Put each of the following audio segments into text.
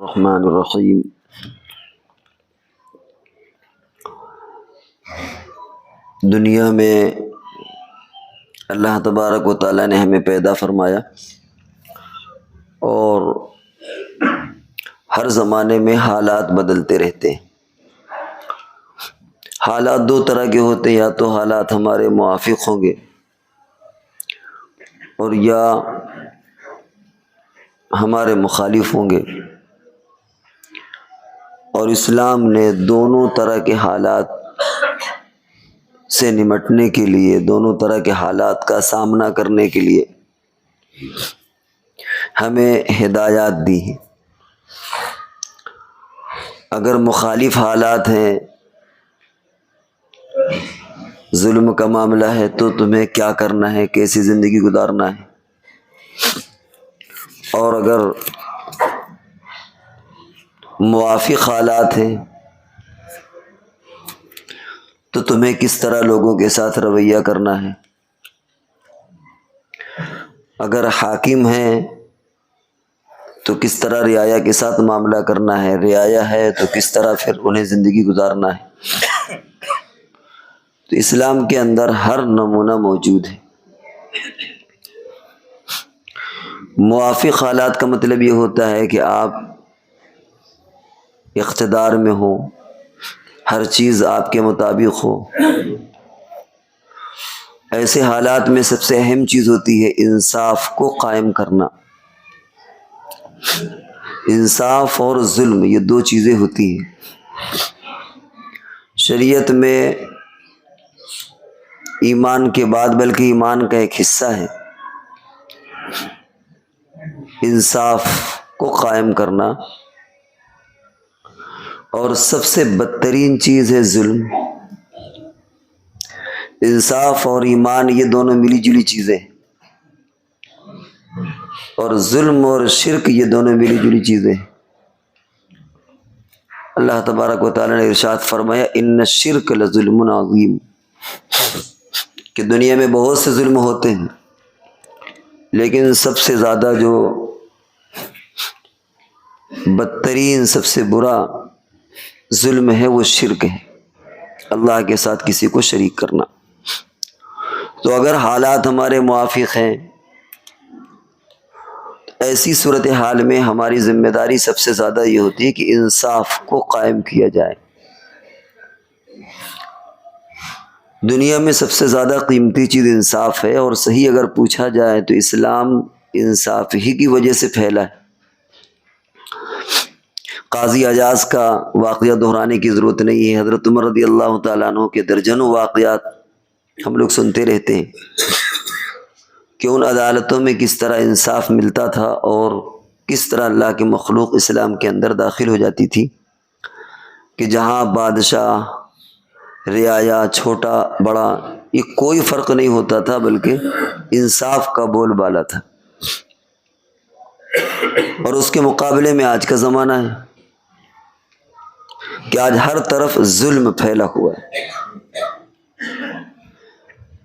الرحمن الرحیم۔ دنیا میں اللہ تبارک و تعالیٰ نے ہمیں پیدا فرمایا اور ہر زمانے میں حالات بدلتے رہتے ہیں۔ حالات دو طرح کے ہوتے ہیں، یا تو حالات ہمارے موافق ہوں گے اور یا ہمارے مخالف ہوں گے، اور اسلام نے دونوں طرح کے حالات سے نمٹنے کے لیے، دونوں طرح کے حالات کا سامنا کرنے کے لیے ہمیں ہدایات دی ہیں۔ اگر مخالف حالات ہیں، ظلم کا معاملہ ہے، تو تمہیں کیا کرنا ہے، کیسی زندگی گزارنا ہے، اور اگر موافق حالات ہیں تو تمہیں کس طرح لوگوں کے ساتھ رویہ کرنا ہے۔ اگر حاکم ہیں تو کس طرح رعایا کے ساتھ معاملہ کرنا ہے، رعایا ہے تو کس طرح پھر انہیں زندگی گزارنا ہے۔ تو اسلام کے اندر ہر نمونہ موجود ہے۔ موافق حالات کا مطلب یہ ہوتا ہے کہ آپ اقتدار میں ہو، ہر چیز آپ کے مطابق ہو۔ ایسے حالات میں سب سے اہم چیز ہوتی ہے انصاف کو قائم کرنا۔ انصاف اور ظلم، یہ دو چیزیں ہوتی ہیں۔ شریعت میں ایمان کے بعد، بلکہ ایمان کا ایک حصہ ہے انصاف کو قائم کرنا، اور سب سے بدترین چیز ہے ظلم۔ انصاف اور ایمان یہ دونوں ملی جلی چیزیں، اور ظلم اور شرک یہ دونوں ملی جلی چیزیں۔ اللہ تبارک و تعالیٰ نے ارشاد فرمایا ان الشرک لظلم عظیم، کہ دنیا میں بہت سے ظلم ہوتے ہیں، لیکن سب سے زیادہ جو بدترین، سب سے برا ظلم ہے وہ شرک ہے، اللہ کے ساتھ کسی کو شریک کرنا۔ تو اگر حالات ہمارے موافق ہیں، ایسی صورتحال میں ہماری ذمہ داری سب سے زیادہ یہ ہوتی ہے کہ انصاف کو قائم کیا جائے۔ دنیا میں سب سے زیادہ قیمتی چیز انصاف ہے، اور صحیح اگر پوچھا جائے تو اسلام انصاف ہی کی وجہ سے پھیلا ہے۔ قاضی اعجاز کا واقعہ دہرانے کی ضرورت نہیں ہے، حضرت عمر رضی اللہ تعالیٰ عنہ کے درجنوں واقعات ہم لوگ سنتے رہتے ہیں کہ ان عدالتوں میں کس طرح انصاف ملتا تھا، اور کس طرح اللہ کی مخلوق اسلام کے اندر داخل ہو جاتی تھی، کہ جہاں بادشاہ، رعایا، چھوٹا بڑا، یہ کوئی فرق نہیں ہوتا تھا، بلکہ انصاف کا بول بالا تھا۔ اور اس کے مقابلے میں آج کا زمانہ ہے کہ آج ہر طرف ظلم پھیلا ہوا ہے۔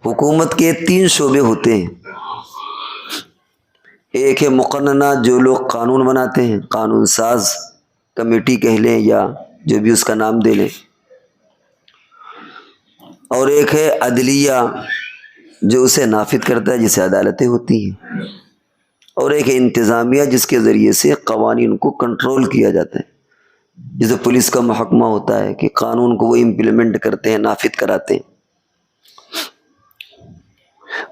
حکومت کے 3 شعبے ہوتے ہیں۔ ایک ہے مقننہ، جو لوگ قانون بناتے ہیں، قانون ساز کمیٹی کہہ لیں یا جو بھی اس کا نام دے لیں، اور ایک ہے عدلیہ، جو اسے نافذ کرتا ہے، جسے عدالتیں ہوتی ہیں، اور ایک ہے انتظامیہ، جس کے ذریعے سے قوانین کو کنٹرول کیا جاتا ہے، جیسے پولیس کا محکمہ ہوتا ہے کہ قانون کو وہ امپلیمنٹ کرتے ہیں، نافذ کراتے ہیں،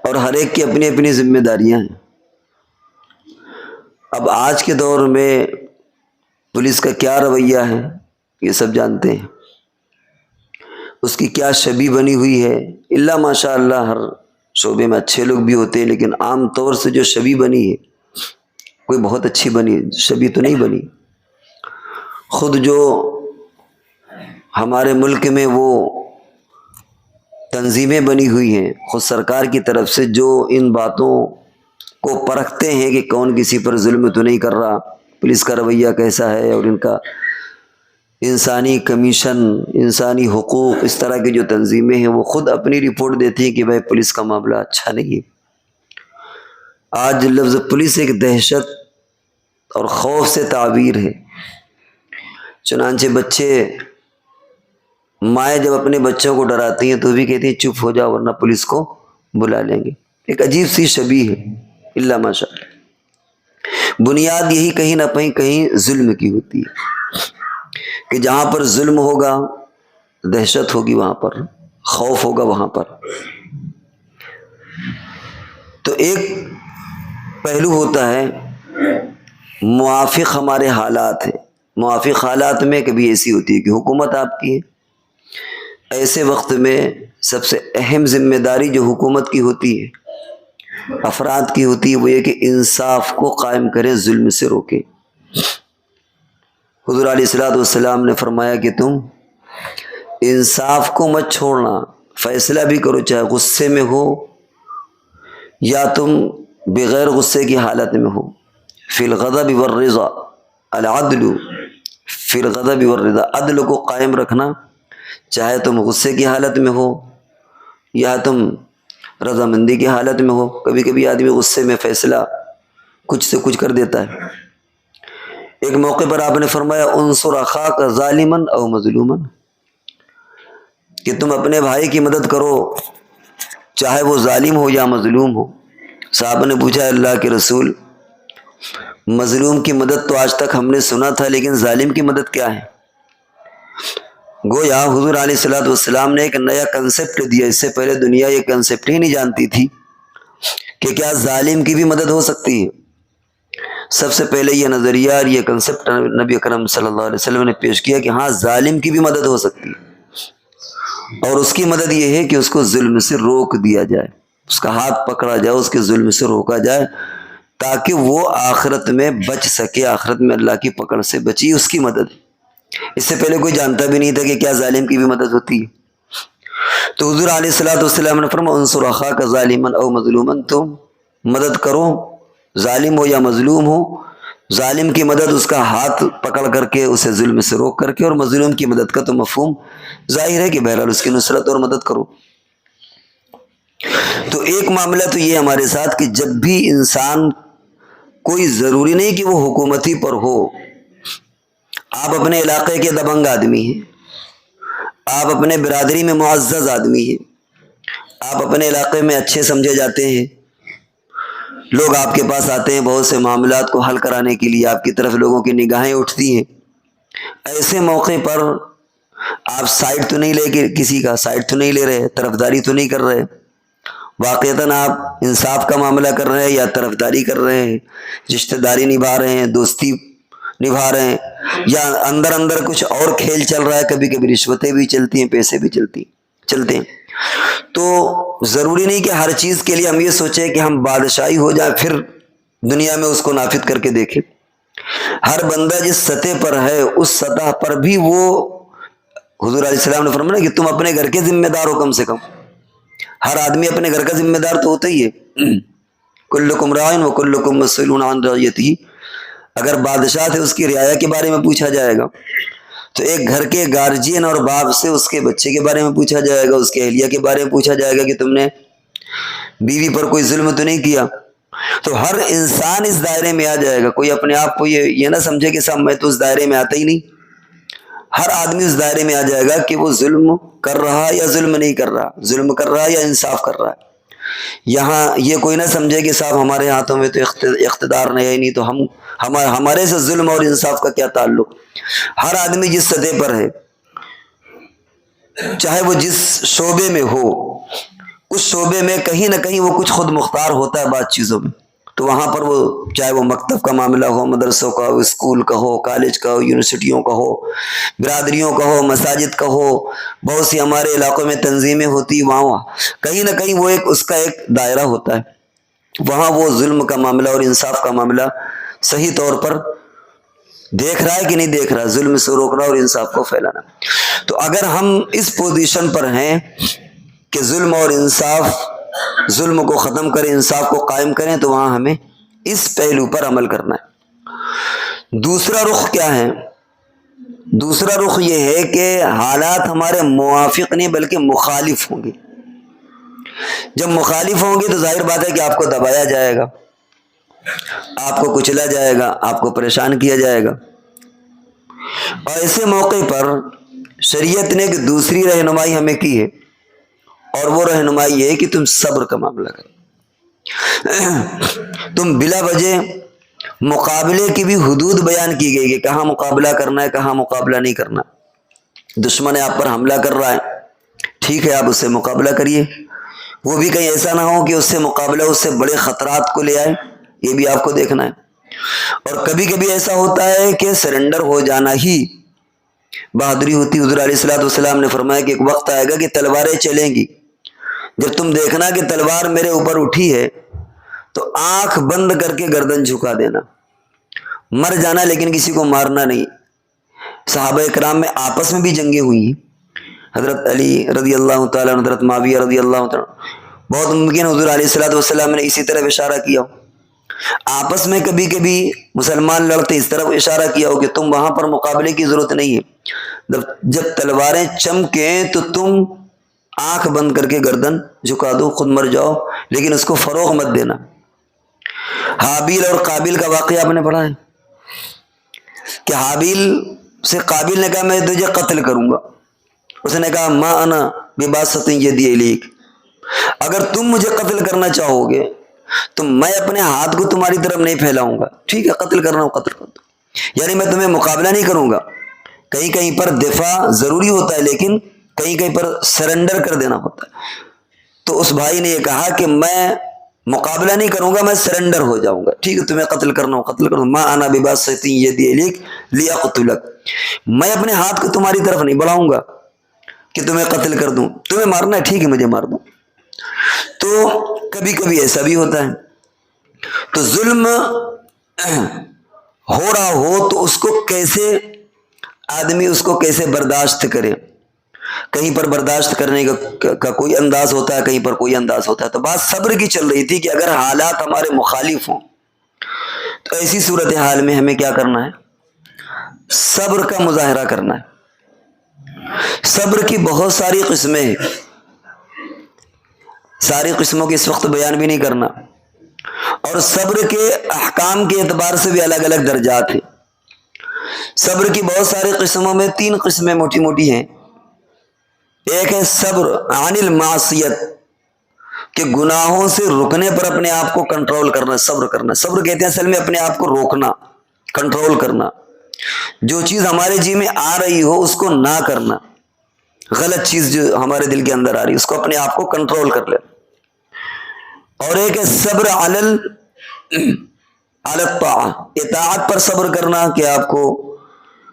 اور ہر ایک کی اپنی اپنی ذمہ داریاں ہیں۔ اب آج کے دور میں پولیس کا کیا رویہ ہے یہ سب جانتے ہیں، اس کی کیا شبیہ بنی ہوئی ہے۔ اللہ ماشاء اللہ ہر شعبے میں اچھے لوگ بھی ہوتے ہیں، لیکن عام طور سے جو شبیہ بنی ہے، کوئی بہت اچھی بنی، شبیہ تو نہیں بنی۔ خود جو ہمارے ملک میں وہ تنظیمیں بنی ہوئی ہیں، خود سرکار کی طرف سے، جو ان باتوں کو پرکھتے ہیں کہ کون کسی پر ظلم تو نہیں کر رہا، پولیس کا رویہ کیسا ہے، اور ان کا انسانی کمیشن، انسانی حقوق، اس طرح کی جو تنظیمیں ہیں، وہ خود اپنی رپورٹ دیتی ہیں کہ بھائی پولیس کا معاملہ اچھا نہیں ہے۔ آج لفظ پولیس ایک دہشت اور خوف سے تعبیر ہے، چنانچہ بچے مائیں جب اپنے بچوں کو ڈراتی ہیں تو بھی کہتی ہیں چپ ہو جاؤ ورنہ پولیس کو بلا لیں گے. ایک عجیب سی شبیہ ہے اللہ ماشاء اللہ. بنیاد یہی کہیں نہ کہیں ظلم کی ہوتی ہے کہ جہاں پر ظلم ہوگا دہشت ہوگی، وہاں پر خوف ہوگا، وہاں پر. تو ایک پہلو ہوتا ہے موافق ہمارے حالات ہیں. موافق حالات میں کبھی ایسی ہوتی ہے کہ حکومت آپ کی ہے، ایسے وقت میں سب سے اہم ذمہ داری جو حکومت کی ہوتی ہے، افراد کی ہوتی ہے، وہ یہ کہ انصاف کو قائم کرے، ظلم سے روکے. حضور علیہ الصلوۃ والسلام نے فرمایا کہ تم انصاف کو مت چھوڑنا، فیصلہ بھی کرو چاہے غصے میں ہو یا تم بغیر غصے کی حالت میں ہو. فی الغضب والرضا العدل، فی الغضب والرضا، عدل کو قائم رکھنا چاہے تم غصے کی حالت میں ہو یا تم رضامندی کی حالت میں ہو. کبھی کبھی آدمی غصے میں فیصلہ کچھ سے کچھ کر دیتا ہے. ایک موقع پر آپ نے فرمایا انصر اخاک ظالما او مظلوما، کہ تم اپنے بھائی کی مدد کرو چاہے وہ ظالم ہو یا مظلوم ہو. صاحب نے پوچھا اللہ کے رسول، مظلوم کی مدد تو آج تک ہم نے سنا تھا لیکن ظالم کی مدد کیا ہے؟ گویا حضور علیہ الصلوۃ والسلام نے ایک نیا کنسپٹ دیا. اس سے پہلے دنیا یہ کنسپٹ ہی نہیں جانتی تھی کہ کیا ظالم کی بھی مدد ہو سکتی ہے. سب سے پہلے یہ نظریہ اور یہ کنسپٹ نبی اکرم صلی اللہ علیہ وسلم نے پیش کیا کہ ہاں ظالم کی بھی مدد ہو سکتی ہے، اور اس کی مدد یہ ہے کہ اس کو ظلم سے روک دیا جائے، اس کا ہاتھ پکڑا جائے، اس کے ظلم سے روکا جائے تاکہ وہ آخرت میں بچ سکے، آخرت میں اللہ کی پکڑ سے بچی. اس کی مدد. اس سے پہلے کوئی جانتا بھی نہیں تھا کہ کیا ظالم کی بھی مدد ہوتی ہے. تو حضور علیہ الصلوۃ والسلام نے فرمایا انصر اخاک ظالما او مظلوما، تم مدد کرو ظالم ہو یا مظلوم ہو. ظالم کی مدد اس کا ہاتھ پکڑ کر کے اسے ظلم سے روک کر کے، اور مظلوم کی مدد کا تو مفہوم ظاہر ہے کہ بہرحال اس کی نصرت اور مدد کرو. تو ایک معاملہ تو یہ ہمارے ساتھ کہ جب بھی انسان، کوئی ضروری نہیں کہ وہ حکومتی پر ہو، آپ اپنے علاقے کے دبنگ آدمی ہیں، آپ اپنے برادری میں معزز آدمی ہیں، آپ اپنے علاقے میں اچھے سمجھے جاتے ہیں، لوگ آپ کے پاس آتے ہیں بہت سے معاملات کو حل کرانے کے لیے، آپ کی طرف لوگوں کی نگاہیں اٹھتی ہیں. ایسے موقع پر آپ سائڈ تو نہیں لے کے، کسی کا سائڈ تو نہیں لے رہے، طرفداری تو نہیں کر رہے، واقعتاً آپ انصاف کا معاملہ کر رہے ہیں یا طرفداری کر رہے ہیں، رشتہ داری نبھا رہے ہیں، دوستی نبھا رہے ہیں، یا اندر اندر کچھ اور کھیل چل رہا ہے. کبھی کبھی رشوتیں بھی چلتی ہیں، پیسے بھی چلتے ہیں. تو ضروری نہیں کہ ہر چیز کے لیے ہم یہ سوچیں کہ ہم بادشاہی ہو جائیں پھر دنیا میں اس کو نافذ کر کے دیکھیں. ہر بندہ جس سطح پر ہے اس سطح پر بھی وہ، حضور علیہ السلام نے فرمایا کہ تم اپنے گھر کے ذمہ دار ہو. کم سے کم ہر آدمی اپنے گھر کا ذمہ دار تو ہوتا ہی ہے. کلکم راع و کلکم مسئول عن رعیتہ. اگر بادشاہ تھے اس کی رعایا کے بارے میں پوچھا جائے گا، تو ایک گھر کے گارجین اور باپ سے اس کے بچے کے بارے میں پوچھا جائے گا، اس کے اہلیہ کے بارے میں پوچھا جائے گا کہ تم نے بیوی پر کوئی ظلم تو نہیں کیا. تو ہر انسان اس دائرے میں آ جائے گا. کوئی اپنے آپ کو یہ نہ سمجھے کہ صاحب میں تو اس دائرے میں آتا ہی نہیں. ہر آدمی اس دائرے میں آ جائے گا کہ وہ ظلم کر رہا یا ظلم نہیں کر رہا، ظلم کر رہا یا انصاف کر رہا ہے. یہاں یہ کوئی نہ سمجھے کہ صاحب ہمارے ہاتھوں میں تو اقتدار نہیں تو ہمارے سے ظلم اور انصاف کا کیا تعلق. ہر آدمی جس سطح پر ہے، چاہے وہ جس شعبے میں ہو، اس شعبے میں کہیں نہ کہیں وہ کچھ خود مختار ہوتا ہے بعض چیزوں میں. تو وہاں پر وہ چاہے وہ مکتب کا معاملہ ہو، مدرسوں کا ہو، اسکول کا ہو، کالج کا ہو، یونیورسٹیوں کا ہو، برادریوں کا ہو، مساجد کا ہو، بہت سی ہمارے علاقوں میں تنظیمیں ہوتی، وہاں کہیں نہ کہیں وہ اس کا ایک دائرہ ہوتا ہے. وہاں وہ ظلم کا معاملہ اور انصاف کا معاملہ صحیح طور پر دیکھ رہا ہے کہ نہیں دیکھ رہا، ظلم سے روکنا اور انصاف کو پھیلانا. تو اگر ہم اس پوزیشن پر ہیں کہ ظلم اور انصاف، ظلم کو ختم کریں، انصاف کو قائم کریں، تو وہاں ہمیں اس پہلو پر عمل کرنا ہے. دوسرا رخ کیا ہے؟ دوسرا رخ یہ ہے کہ حالات ہمارے موافق نہیں بلکہ مخالف ہوں گے. جب مخالف ہوں گے تو ظاہر بات ہے کہ آپ کو دبایا جائے گا، آپ کو کچلا جائے گا، آپ کو پریشان کیا جائے گا. اور ایسے موقع پر شریعت نے ایک دوسری رہنمائی ہمیں کی ہے، اور وہ رہنمائی یہ ہے کہ تم صبر کا معاملہ کرو۔ تم بلا وجہ مقابلے کی بھی حدود بیان کی گئی کہ کہاں مقابلہ کرنا ہے، کہاں مقابلہ نہیں کرنا۔ دشمن آپ پر حملہ کر رہا ہے، ٹھیک ہے، آپ اس سے مقابلہ کریے، وہ بھی کہیں ایسا نہ ہو کہ اس سے مقابلہ اس سے بڑے خطرات کو لے آئے، یہ بھی آپ کو دیکھنا ہے۔ اور کبھی کبھی ایسا ہوتا ہے کہ سرنڈر ہو جانا ہی بہادری ہوتی۔ حضور علیہ الصلوۃ والسلام نے فرمایا کہ ایک وقت آئے گا کہ تلواریں چلیں گی، جب تم دیکھنا کہ تلوار میرے اوپر اٹھی ہے تو آنکھ بند کر کے گردن جھکا دینا، مر جانا لیکن کسی کو مارنا نہیں۔ صحابہ کرام میں آپس میں بھی جنگیں ہوئی ہیں، حضرت علی رضی اللہ تعالیٰ عنہ، حضرت معاویہ رضی اللہ تعالیٰ عنہ، بہت ممکن حضور علیہ الصلوۃ والسلام نے اسی طرف اشارہ کیا ہو۔ آپس میں کبھی کبھی مسلمان لڑتے اس طرف اشارہ کیا ہو کہ تم وہاں پر مقابلے کی ضرورت نہیں ہے، جب تلواریں چمکیں تو تم آنکھ بند کر کے گردن جھکا دو، خود مر جاؤ لیکن اس کو فروغ مت دینا۔ حابیل اور قابیل کا واقعہ آپ نے پڑھا ہے کہ حابیل سے قابیل نے کہا میں تجھے قتل کروں گا، اس نے کہا ما انا بباسط یدی الیک، اگر تم مجھے قتل کرنا چاہو گے تو میں اپنے ہاتھ کو تمہاری طرف نہیں پھیلاؤں گا، ٹھیک ہے قتل کرنا ہو قتل کر دو، یعنی میں تمہیں مقابلہ نہیں کروں گا۔ کہیں کہیں پر دفاع ضروری ہوتا ہے لیکن کہیں کہیں پر سرنڈر کر دینا ہوتا ہے۔ تو اس بھائی نے یہ کہا کہ میں مقابلہ نہیں کروں گا، میں سرنڈر ہو جاؤں گا، ٹھیک ہے تمہیں قتل کرنا ہو قتل کرو، ما انا بباسط یدی الیک لیقتلک، میں اپنے ہاتھ کو تمہاری طرف نہیں بڑھاؤں گا کہ تمہیں قتل کر دوں، تمہیں مارنا ہے ٹھیک ہے مجھے مار دوں۔ تو کبھی کبھی ایسا بھی ہوتا ہے۔ تو ظلم ہو رہا ہو تو اس کو کیسے آدمی اس کو کیسے برداشت کرے، کہیں پر برداشت کرنے کا کوئی انداز ہوتا ہے، کہیں پر کوئی انداز ہوتا ہے۔ تو بات صبر کی چل رہی تھی کہ اگر حالات ہمارے مخالف ہوں تو ایسی صورتحال میں ہمیں کیا کرنا ہے، صبر کا مظاہرہ کرنا ہے۔ صبر کی بہت ساری قسمیں ہیں، ساری قسموں کی اس وقت بیان بھی نہیں کرنا، اور صبر کے احکام کے اعتبار سے بھی الگ الگ درجات ہیں۔ صبر کی بہت ساری قسموں میں 3 قسمیں موٹی موٹی ہیں۔ ایک ہے صبر عن المعصیت، کہ گناہوں سے رکنے پر اپنے آپ کو کنٹرول کرنا، صبر کرنا۔ صبر کہتے ہیں اصل میں اپنے آپ کو روکنا، کنٹرول کرنا، جو چیز ہمارے جی میں آ رہی ہو اس کو نہ کرنا، غلط چیز جو ہمارے دل کے اندر آ رہی ہے اس کو اپنے آپ کو کنٹرول کر لینا۔ اور ایک ہے صبر علی الطاعہ، اطاعت پر صبر کرنا، کہ آپ کو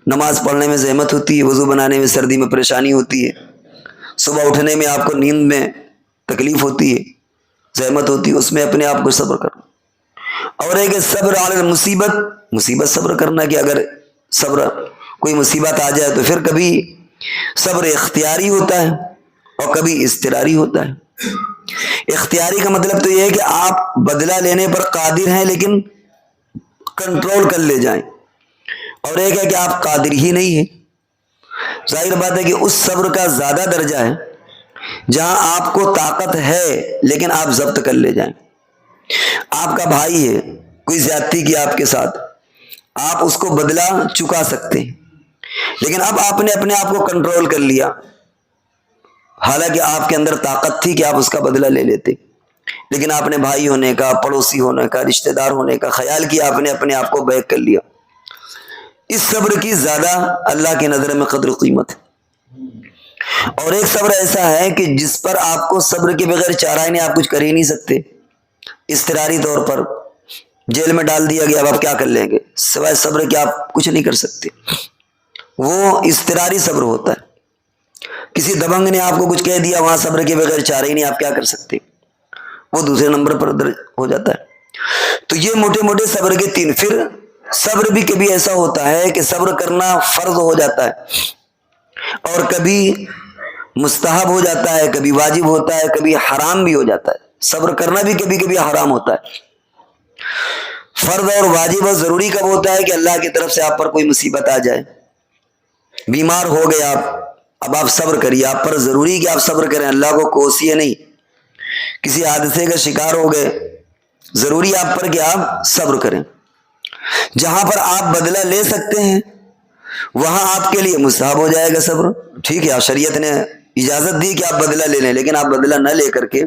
نماز پڑھنے میں زحمت ہوتی ہے، وضو بنانے میں سردی میں پریشانی ہوتی ہے، صبح اٹھنے میں آپ کو نیند میں تکلیف ہوتی ہے، زحمت ہوتی ہے، اس میں اپنے آپ کو صبر کرنا۔ اور ایک ہے صبر علی المصیبت، مصیبت صبر کرنا، کہ اگر صبر کوئی مصیبت آ جائے تو پھر کبھی صبر اختیاری ہوتا ہے اور کبھی اضطراری ہوتا ہے۔ اختیاری کا مطلب تو یہ ہے کہ آپ بدلہ لینے پر قادر ہیں لیکن کنٹرول کر لے جائیں، اور ایک ہے کہ آپ قادر ہی نہیں ہیں۔ ظاہر بات ہے کہ اس صبر کا زیادہ درجہ ہے جہاں آپ کو طاقت ہے لیکن آپ ضبط کر لے جائیں۔ آپ کا بھائی ہے، کوئی زیادتی کی آپ کے ساتھ، آپ اس کو بدلہ چکا سکتے ہیں لیکن اب آپ نے اپنے آپ کو کنٹرول کر لیا، حالانکہ آپ کے اندر طاقت تھی کہ آپ اس کا بدلہ لے لیتے، لیکن آپ نے بھائی ہونے کا، پڑوسی ہونے کا، رشتہ دار ہونے کا خیال کیا، آپ نے اپنے آپ کو بیک کر لیا۔ اس صبر کی زیادہ اللہ کی نظر میں قدر و قیمت ہے۔ اور ایک صبر ایسا ہے کہ جس پر آپ کو صبر کے بغیر چارہ نہیں، آپ کچھ کر ہی نہیں سکتے، اضطراری طور پر جیل میں ڈال دیا گیا، اب آپ کیا کر لیں گے، سوائے صبر کے آپ کچھ نہیں کر سکتے، وہ اضطراری صبر ہوتا ہے۔ کسی دبنگ نے آپ کو کچھ کہہ دیا، وہاں صبر کے بغیر چارہ ہی نہیں، آپ کیا کر سکتے، وہ دوسرے نمبر پر درج ہو جاتا ہے۔ تو یہ موٹے موٹے صبر کے 3۔ پھر صبر بھی کبھی ایسا ہوتا ہے کہ صبر کرنا فرض ہو جاتا ہے اور کبھی مستحب ہو جاتا ہے، کبھی واجب ہوتا ہے، کبھی حرام بھی ہو جاتا ہے۔ صبر کرنا بھی کبھی کبھی حرام ہوتا ہے۔ فرض اور واجب اور ضروری کب ہوتا ہے کہ اللہ کی طرف سے آپ پر کوئی مصیبت آ جائے، بیمار ہو گئے آپ، اب آپ صبر کریے، آپ پر ضروری کہ آپ صبر کریں، اللہ کو کوسیے نہیں۔ کسی حادثے کا شکار ہو گئے، ضروری آپ پر کہ آپ صبر کریں۔ جہاں پر آپ بدلہ لے سکتے ہیں وہاں آپ کے لیے مستحب ہو جائے گا صبر، ٹھیک ہے، شریعت نے اجازت دی کہ آپ بدلہ لے لیں، لیکن آپ بدلہ نہ لے کر کے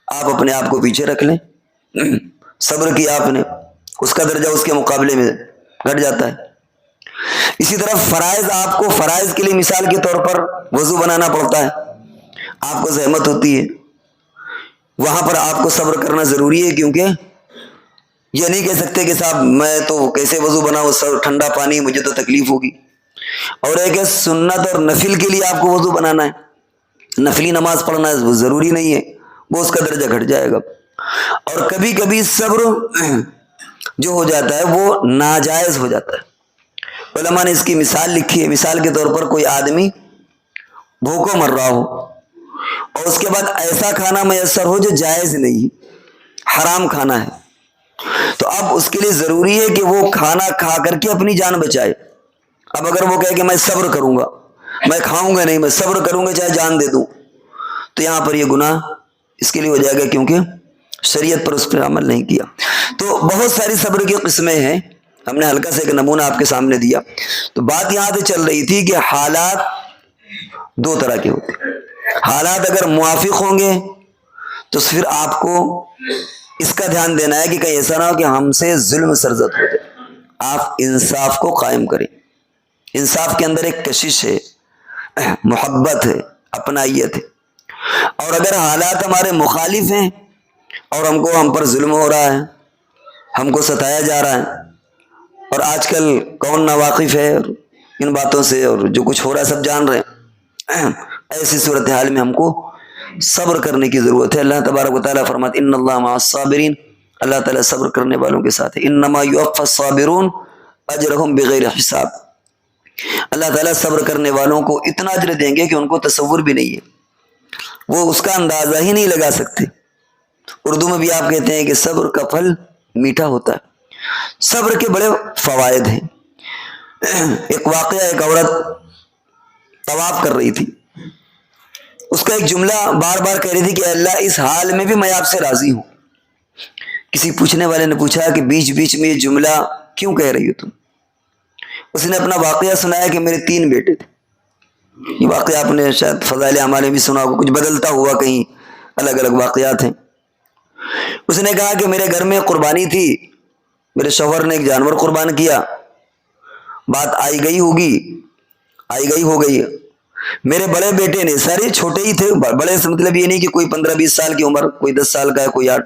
آپ اپنے آپ کو پیچھے رکھ لیں، صبر کیا آپ نے، اس کا درجہ اس کے مقابلے میں گھٹ جاتا ہے۔ اسی طرح فرائض، آپ کو فرائض کے لیے مثال کے طور پر وضو بنانا پڑتا ہے، آپ کو زحمت ہوتی ہے، وہاں پر آپ کو صبر کرنا ضروری ہے، کیونکہ یہ نہیں کہہ سکتے کہ صاحب میں تو کیسے وضو بناؤں، ٹھنڈا پانی، مجھے تو تکلیف ہوگی۔ اور ایک ہے سنت اور نفل کے لیے آپ کو وضو بنانا ہے، نفلی نماز پڑھنا ہے، وہ ضروری نہیں ہے، وہ اس کا درجہ گھٹ جائے گا۔ اور کبھی کبھی صبر جو ہو جاتا ہے وہ ناجائز ہو جاتا ہے، علماء نے اس کی مثال لکھی ہے، مثال کے طور پر کوئی آدمی بھوکوں مر رہا ہو اور اس کے بعد ایسا کھانا میسر ہو جو جائز نہیں، حرام کھانا ہے، تو اب اس کے لیے ضروری ہے کہ وہ کھانا کھا کر کے اپنی جان بچائے۔ اب اگر وہ کہے کہ میں صبر کروں گا، میں کھاؤں گا نہیں، میں صبر کروں گا چاہے جان دے دوں، تو یہاں پر یہ گناہ اس کے لیے ہو جائے گا، کیونکہ شریعت پر اس پر عمل نہیں کیا۔ تو بہت ساری صبر کی قسمیں ہیں، ہم نے ہلکا سے ایک نمونہ آپ کے سامنے دیا۔ تو بات یہاں سے چل رہی تھی کہ حالات دو طرح کے ہوتے ہیں، حالات اگر موافق ہوں گے تو پھر آپ کو اس کا دھیان دینا ہے کہ کہیں ایسا نہ ہو کہ ہم سے ظلم سرزد ہو جائے، آپ انصاف کو قائم کریں، انصاف کے اندر ایک کشش ہے، محبت ہے، اپنائیت ہے۔ اور اگر حالات ہمارے مخالف ہیں اور ہم پر ظلم ہو رہا ہے، ہم کو ستایا جا رہا ہے، اور آج کل کون ناواقف ہے ان باتوں سے، اور جو کچھ ہو رہا ہے سب جان رہے ہیں، ایسی صورتحال میں ہم کو صبر کرنے کی ضرورت ہے۔ اللہ تبارک و تعالیٰ فرماتے ان اللہ مع الصابرین، اللہ تعالیٰ صبر کرنے والوں کے ساتھ ہے، انما یوفی الصابرون اجرہم بغیر حساب، اللہ تعالیٰ صبر کرنے والوں کو اتنا اجر دیں گے کہ ان کو تصور بھی نہیں ہے، وہ اس کا اندازہ ہی نہیں لگا سکتے۔ اردو میں بھی آپ کہتے ہیں کہ صبر کا پھل میٹھا ہوتا ہے، صبر کے بڑے فوائد ہیں۔ ایک واقعہ، ایک عورت طواف کر رہی تھی، اس کا ایک جملہ بار بار کہہ رہی تھی کہ اللہ اس حال میں بھی میں آپ سے راضی ہوں۔ کسی پوچھنے والے نے پوچھا کہ بیچ بیچ میں یہ جملہ کیوں کہہ رہی ہو تم؟ اس نے اپنا واقعہ سنایا کہ میرے 3 بیٹے تھے، یہ واقعہ آپ نے شاید فضائل اعمال میں بھی سنا ہوگا، کچھ بدلتا ہوا، کہیں الگ الگ واقعات ہیں۔ اس نے کہا کہ میرے گھر میں قربانی تھی، میرے شوہر نے ایک جانور قربان کیا، بات آئی گئی ہو گئی، میرے بڑے بیٹے نے، سارے چھوٹے ہی تھے، بڑے سے مطلب یہ نہیں کہ کوئی 15-20 سال کی عمر، کوئی 10 سال کا ہے، کوئی 8،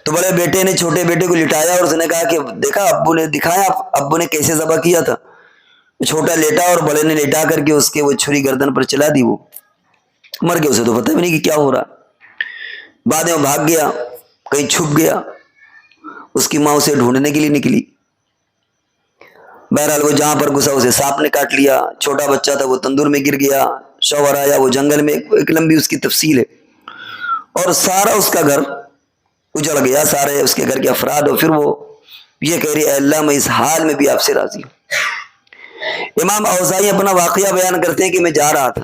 تو بڑے بیٹے نے چھوٹے بیٹے کو لٹایا اور اس نے کہا کہ دیکھا ابو نے دکھایا ابو نے کیسے ذبح کیا تھا، چھوٹا لیٹا اور بڑے نے لیٹا کر کے اس کے وہ چھری گردن پر چلا دی، وہ مر گیا، اسے تو پتہ بھی نہیں کہ کیا ہو رہا۔ بعد میں بھاگ گیا، کہیں چھپ گیا، اس کی ماں اسے ڈھونڈنے کے لیے نکلی، بہرحال وہ جہاں پر گھسا اسے سانپ نے کاٹ لیا، چھوٹا بچہ تھا وہ تندور میں گر گیا، شوہر آیا وہ جنگل میں، ایک لمبی اس کی تفصیل ہے، اور سارا اس کا گھر اجڑ گیا، سارے اس کے گھر کے افراد، اور پھر وہ یہ کہہ رہی اے اللہ میں اس حال میں بھی آپ سے راضی ہوں۔ امام اوزاعی اپنا واقعہ بیان کرتے ہیں کہ میں جا رہا تھا،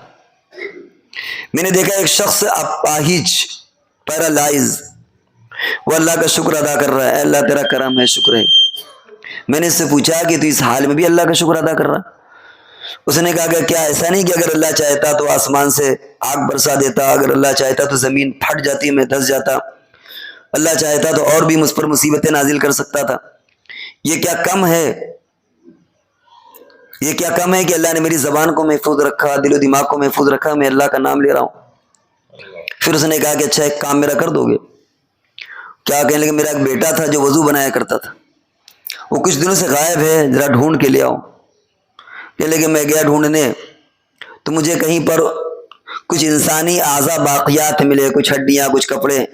میں نے دیکھا ایک شخص اپاہج، پیرالائز، وہ اللہ کا شکر ادا کر رہا ہے، اے اللہ تیرا کرم ہے، شکر ہے۔ میں نے اس سے پوچھا کہ تو اس حال میں بھی اللہ کا شکر ادا کر رہا؟ اس نے کہا کہ کیا ایسا نہیں کہ اگر اللہ چاہتا تو آسمان سے آگ برسا دیتا، اگر اللہ چاہتا تو زمین پھٹ جاتی، میں دھس جاتا، اللہ چاہتا تو اور بھی مجھ پر مصیبتیں نازل کر سکتا تھا، یہ کیا کم ہے کہ اللہ نے میری زبان کو محفوظ رکھا، دل و دماغ کو محفوظ رکھا، میں اللہ کا نام لے رہا ہوں۔ پھر اس نے کہا کہ اچھا ایک کام میرا کر دو گے؟ کیا کہنے لگے، میرا ایک بیٹا تھا جو وضو بنایا کرتا تھا، وہ کچھ دنوں سے غائب ہے، ذرا ڈھونڈ کے لے آؤ۔ کہنے لگے میں گیا ڈھونڈنے تو مجھے کہیں پر کچھ انسانی اعضاء باقیات ملے، کچھ ہڈیاں، کچھ کپڑے،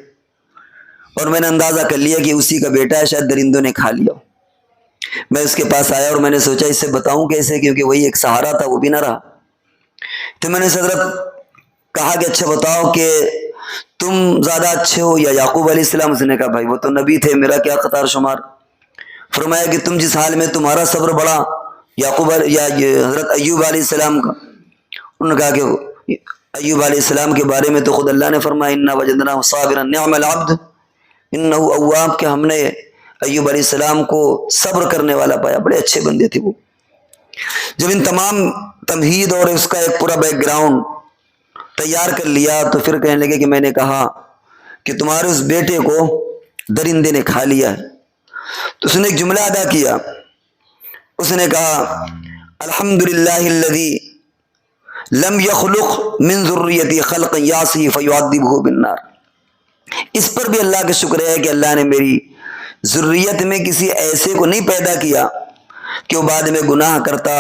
اور میں نے اندازہ کر لیا کہ اسی کا بیٹا ہے، شاید درندوں نے کھا لیا۔ میں اس کے پاس آیا اور میں نے سوچا اس سے بتاؤں کیسے، کیونکہ وہی ایک سہارا تھا، وہ بھی نہ رہا۔ تو میں نے اس حضرت کہا کہ اچھا بتاؤ کہ تم زیادہ اچھے ہو یا یعقوب علیہ السلام؟ اس نے کہا بھائی وہ تو نبی تھے، میرا کیا قطار شمار۔ فرمایا کہ تم جس حال میں تمہارا صبر بڑا یعقوب یا حضرت ایوب علیہ السلام کا؟ انہوں نے کہا کہ ایوب علیہ السلام کے بارے میں تو خود اللہ نے فرمایا انا وجدناہ صابرا نعم العبد انہ اواب، کہ ہم نے ایوب علیہ السلام کو صبر کرنے والا پایا، بڑے اچھے بندے تھے وہ۔ جب ان تمام تمہید اور اس کا ایک پورا بیک گراؤنڈ تیار کر لیا تو پھر کہنے لگے کہ میں نے کہا کہ تمہارے اس بیٹے کو درندے نے کھا لیا ہے. تو اس نے ایک جملہ ادا کیا. اس نے کہا الحمدللہ الذی لم یخلق من ذریتی خلق یاسی فیعذبہ بالنار. اس پر بھی اللہ کا شکر ہے کہ اللہ نے میری ذریت میں کسی ایسے کو نہیں پیدا کیا کہ وہ بعد میں گناہ کرتا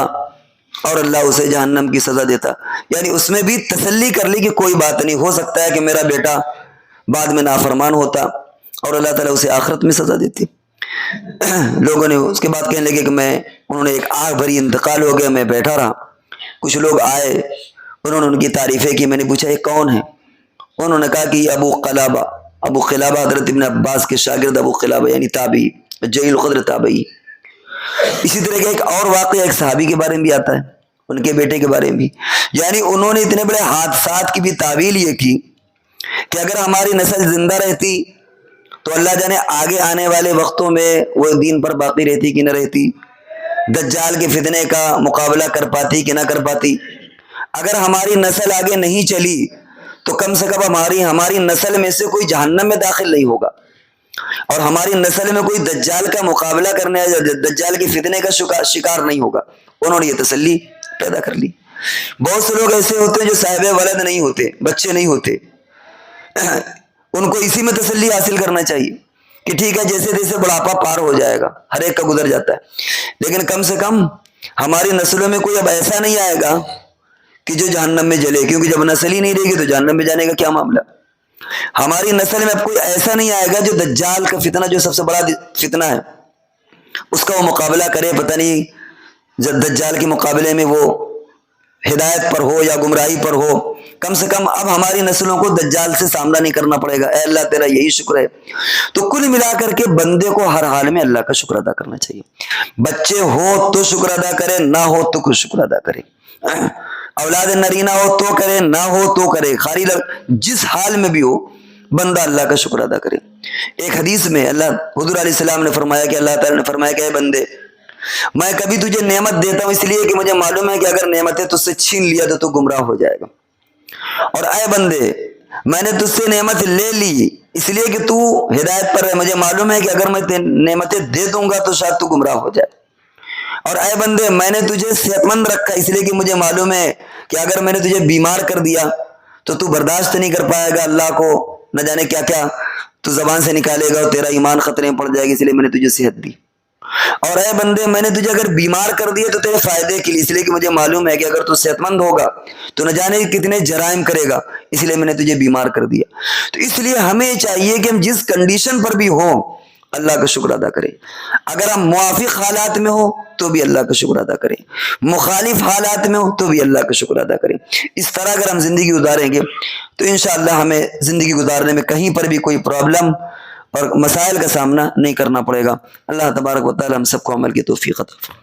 اور اللہ اسے جہنم کی سزا دیتا. یعنی اس میں بھی تسلی کر لی کہ کوئی بات نہیں، ہو سکتا ہے کہ میرا بیٹا بعد میں نافرمان ہوتا اور اللہ تعالیٰ اسے آخرت میں سزا دیتی. لوگوں نے اس کے بعد کہنے لگے کہ انہوں نے ایک آگ بھری انتقال ہو گیا، میں بیٹھا رہا. کچھ لوگ آئے، انہوں نے ان کی تعریفیں کی. میں نے پوچھا یہ کون ہے؟ انہوں نے کہا کہ یہ ابو قلابہ حضرت ابن عباس کے شاگرد ابو قلابہ یعنی تابعی، جلیل القدر تابعی. اسی طرح کا ایک اور واقعہ ایک صحابی کے بارے میں بھی آتا ہے، ان کے بیٹے کے بارے میں بھی. یعنی انہوں نے اتنے بڑے حادثات کی بھی تعویل یہ کی کہ اگر ہماری نسل زندہ رہتی تو اللہ جانے آگے آنے والے وقتوں میں وہ دین پر باقی رہتی کہ نہ رہتی، دجال کے فتنے کا مقابلہ کر پاتی کہ نہ کر پاتی. اگر ہماری نسل آگے نہیں چلی تو کم سے کم ہماری نسل میں سے کوئی جہنم میں داخل نہیں ہوگا، اور ہماری نسل میں کوئی دجال کا مقابلہ کرنے دجال کے فتنے کا شکار نہیں ہوگا. انہوں نے یہ تسلی پیدا کر لی. بہت سے لوگ ایسے ہوتے ہیں جو صاحب ولد نہیں ہوتے، بچے نہیں ہوتے، ان کو اسی میں تسلی حاصل کرنا چاہیے کہ ٹھیک ہے جیسے جیسے بڑھاپا پار ہو جائے گا، ہر ایک کا گزر جاتا ہے، لیکن کم سے کم ہماری نسلوں میں کوئی اب ایسا نہیں آئے گا کہ جو جہنم میں جلے، کیونکہ جب نسل ہی نہیں رہے گی تو جہنم میں جانے کا کیا معاملہ. ہماری نسل میں اب کوئی ایسا نہیں آئے گا جو دجال کا فتنہ جو سب سے بڑا فتنہ ہے اس کا وہ مقابلہ کرے. پتہ نہیں جب دجال کے مقابلے میں وہ ہدایت پر ہو یا گمراہی پر ہو. کم سے کم اب ہماری نسلوں کو دجال سے سامنا نہیں کرنا پڑے گا. اے اللہ تیرا یہی شکر ہے. تو کل ملا کر کے بندے کو ہر حال میں اللہ کا شکر ادا کرنا چاہیے. بچے ہو تو شکر ادا کرے، نہ ہو تو کچھ شکر ادا کرے. اولاد نرینہ ہو تو کرے، نہ ہو تو کرے. خالی جس حال میں بھی ہو بندہ اللہ کا شکر ادا کرے. ایک حدیث میں حضور علیہ السلام نے فرمایا کہ اللہ تعالیٰ نے فرمایا کہ اے بندے، میں کبھی تجھے نعمت دیتا ہوں اس لیے کہ مجھے معلوم ہے کہ اگر نعمتیں تجھ سے چھین لیا تو گمراہ ہو جائے گا. اور اے بندے، میں نے تجھ سے نعمت لے لی اس لیے کہ تو ہدایت پر ہے، مجھے معلوم ہے کہ اگر میں نعمتیں دے دوں گا تو شاید تو گمراہ ہو جائے. اور اے بندے، میں نے تجھے صحت مند رکھا اس لیے کہ مجھے معلوم ہے کہ اگر میں نے تجھے بیمار کر دیا تو برداشت نہیں کر پائے گا، اللہ کو نہ جانے کیا کیا تو زبان سے نکالے گا اور تیرا ایمان خطرے میں پڑ جائے گا، اس لیے میں نے تجھے صحت دی. اور اے بندے، میں نے تجھے اگر بیمار کر دیا تو تیرے فائدے کے لیے، اس لیے کہ مجھے معلوم ہے کہ اگر تو صحت مند ہوگا تو نہ جانے کتنے جرائم کرے گا، اس لیے میں نے تجھے بیمار کر دیا. تو اس لیے ہمیں چاہیے کہ ہم جس کنڈیشن پر بھی ہوں اللہ کا شکر ادا کریں. اگر ہم موافق حالات میں ہو تو بھی اللہ کا شکر ادا کریں، مخالف حالات میں ہو تو بھی اللہ کا شکر ادا کریں. اس طرح اگر ہم زندگی گزاریں گے تو انشاءاللہ ہمیں زندگی گزارنے میں کہیں پر بھی کوئی پرابلم اور مسائل کا سامنا نہیں کرنا پڑے گا. اللہ تبارک و تعالی ہم سب کو عمل کی توفیق عطا فرمائے.